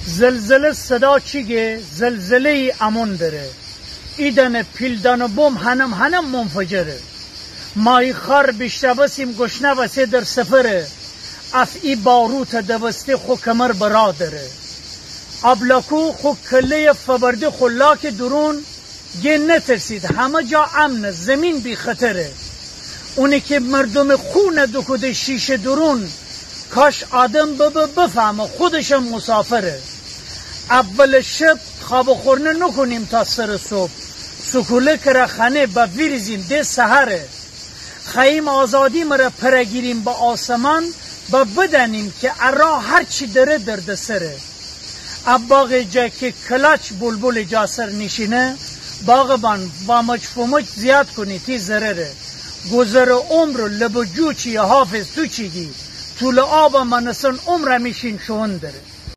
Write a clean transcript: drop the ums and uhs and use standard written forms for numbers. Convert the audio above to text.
زلزله صدا چیگه زلزله امون داره ایدن پیلدان بوم هنم منفجره مای خار بیشتر بسیم گشنه بسه در سفره اف ای باروت دوسته خو کمر برادره ابلکو خو کله فبرده خلاک درون گه نترسید همه جا امن زمین بی خطره اونی که مردم خون دکوده شیشه درون کاش آدم بفهمه خودشم مسافره اول شب خواب خورنه نکنیم تا سر صبح سکوله کرا خانه با ویرزیم ده سهره خییم آزادی مرا پرگیریم با آسمان با بدنیم که ارا هرچی داره درد سره اب جا که کلاچ بلبل جاسر نشینه باغبان و مجفومج زیاد کنی تی ضرره گذر عمر لبجو چی حافظ تو چیگی طول آب منسن عمر میشین شون داره